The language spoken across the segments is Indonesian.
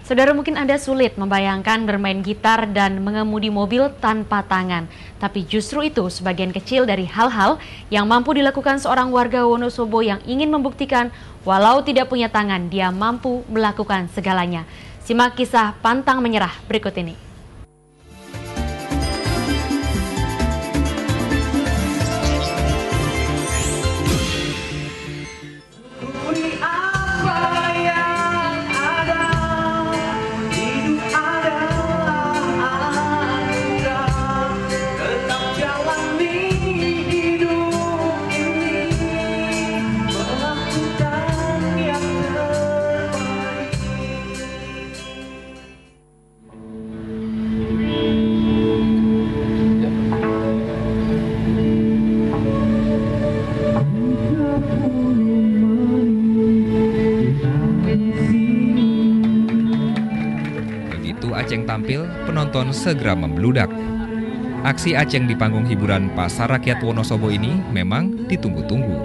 Saudara, mungkin Anda sulit membayangkan bermain gitar dan mengemudi mobil tanpa tangan. Tapi justru itu sebagian kecil dari hal-hal yang mampu dilakukan seorang warga Wonosobo yang ingin membuktikan walau tidak punya tangan, dia mampu melakukan segalanya. Simak kisah pantang menyerah berikut ini. Aceng tampil, penonton segera membludak. Aksi Aceng di panggung hiburan Pasar Rakyat Wonosobo ini memang ditunggu-tunggu.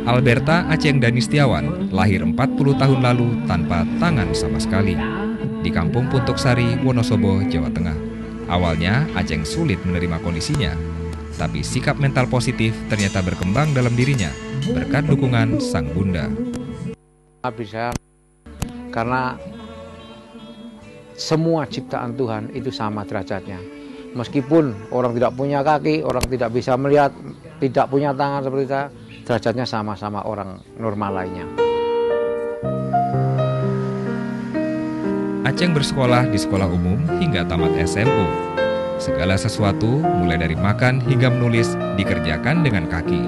Alberta Aceng Dani Setiawan lahir 40 tahun lalu tanpa tangan sama sekali di kampung Puntuk Sari, Wonosobo, Jawa Tengah. Awalnya Aceng sulit menerima kondisinya, tapi sikap mental positif ternyata berkembang dalam dirinya berkat dukungan sang bunda. Bisa karena semua ciptaan Tuhan itu sama derajatnya. Meskipun orang tidak punya kaki, orang tidak bisa melihat, tidak punya tangan seperti saya, derajatnya sama-sama orang normal lainnya. Aceng bersekolah di sekolah umum hingga tamat SMU. Segala sesuatu, mulai dari makan hingga menulis, dikerjakan dengan kaki.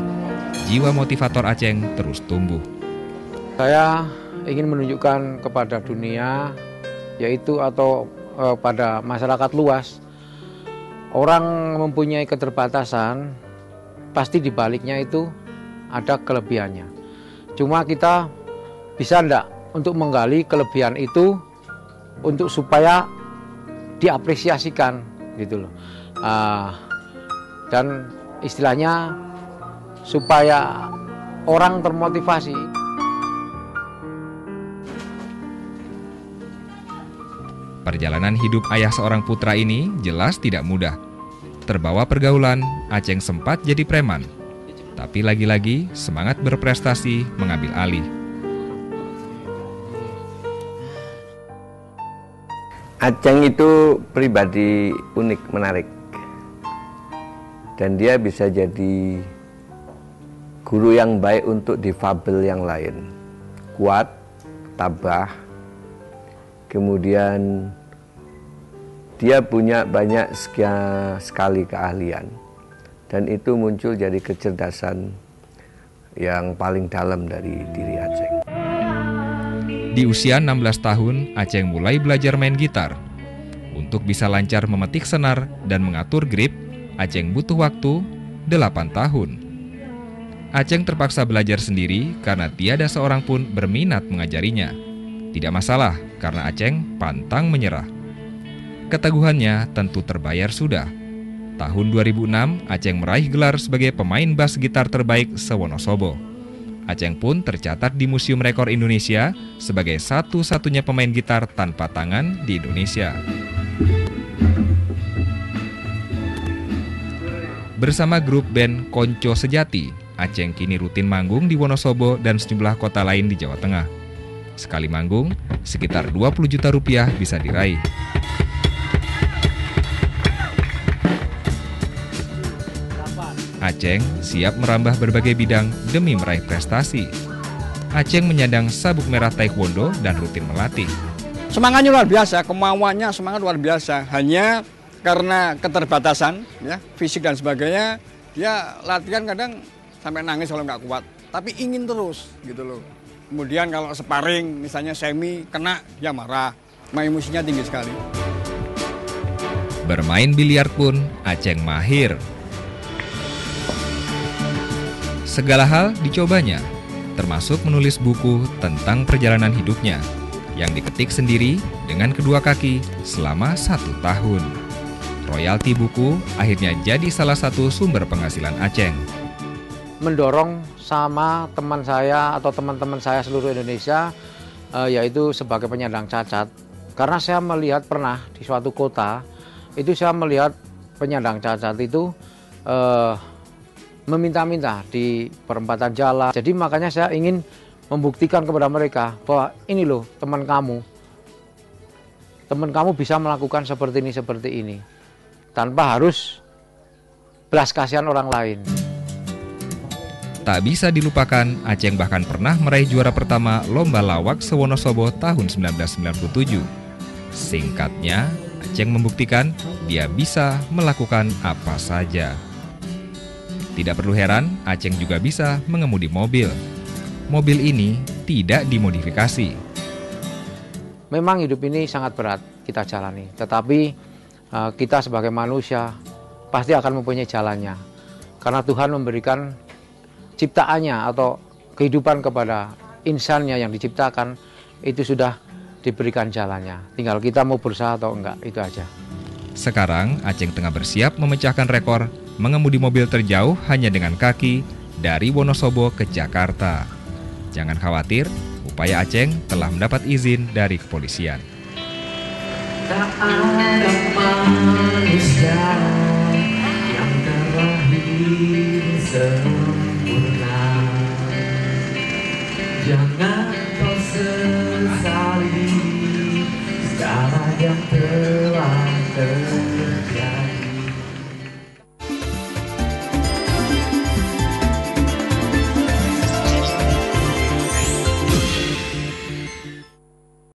Jiwa motivator Aceng terus tumbuh. Saya ingin menunjukkan kepada dunia, yaitu pada masyarakat luas, orang mempunyai keterbatasan, pasti di baliknya itu ada kelebihannya. Cuma kita bisa enggak untuk menggali kelebihan itu untuk supaya diapresiasikan gitu loh. Dan istilahnya supaya orang termotivasi. Perjalanan hidup ayah seorang putra ini jelas tidak mudah. Terbawa pergaulan, Aceng sempat jadi preman. Tapi lagi-lagi semangat berprestasi mengambil alih. Aceng itu pribadi unik, menarik. Dan dia bisa jadi guru yang baik untuk difabel yang lain. Kuat, tabah, kemudian dia punya banyak sekali keahlian. Dan itu muncul jadi kecerdasan yang paling dalam dari diri Aceng. Di usia 16 tahun, Aceng mulai belajar main gitar. Untuk bisa lancar memetik senar dan mengatur grip, Aceng butuh waktu 8 tahun. Aceng terpaksa belajar sendiri karena tiada seorang pun berminat mengajarinya. Tidak masalah, karena Aceng pantang menyerah. Keteguhannya tentu terbayar sudah. Tahun 2006, Aceng meraih gelar sebagai pemain bass gitar terbaik se-Wonosobo. Aceng pun tercatat di Museum Rekor Indonesia sebagai satu-satunya pemain gitar tanpa tangan di Indonesia. Bersama grup band Konco Sejati, Aceng kini rutin manggung di Wonosobo dan sejumlah kota lain di Jawa Tengah. Sekali manggung, sekitar 20 juta rupiah bisa diraih. Aceng siap merambah berbagai bidang demi meraih prestasi. Aceng menyandang sabuk merah taekwondo dan rutin melatih. Semangatnya luar biasa, kemauannya semangat luar biasa. Hanya karena keterbatasan, ya, fisik dan sebagainya, dia latihan kadang sampai nangis kalau nggak kuat. Tapi ingin terus, gitu loh. Kemudian kalau sparring, misalnya semi, kena, dia marah. Emosinya tinggi sekali. Bermain biliar pun Aceng mahir. Segala hal dicobanya, termasuk menulis buku tentang perjalanan hidupnya, yang diketik sendiri dengan kedua kaki selama 1 tahun. Royalti buku akhirnya jadi salah satu sumber penghasilan Aceng. Mendorong sama teman saya atau teman-teman saya seluruh Indonesia yaitu sebagai penyandang cacat. Karena saya melihat pernah di suatu kota, itu saya melihat penyandang cacat itu meminta-minta di perempatan jalan. Jadi makanya saya ingin membuktikan kepada mereka bahwa ini loh teman kamu bisa melakukan seperti ini, tanpa harus belas kasihan orang lain. Tak bisa dilupakan, Aceng bahkan pernah meraih juara pertama Lomba Lawak se-Wonosobo tahun 1997. Singkatnya, Aceng membuktikan dia bisa melakukan apa saja. Tidak perlu heran, Aceng juga bisa mengemudi mobil. Mobil ini tidak dimodifikasi. Memang hidup ini sangat berat kita jalani, tetapi kita sebagai manusia pasti akan mempunyai jalannya. Karena Tuhan memberikan ciptaannya atau kehidupan kepada insannya yang diciptakan, itu sudah diberikan jalannya. Tinggal kita mau berusaha atau enggak, itu aja. Sekarang Aceng tengah bersiap memecahkan rekor mengemudi mobil terjauh hanya dengan kaki dari Wonosobo ke Jakarta. Jangan khawatir, upaya Aceng telah mendapat izin dari kepolisian. Tak ada manusia yang terlahir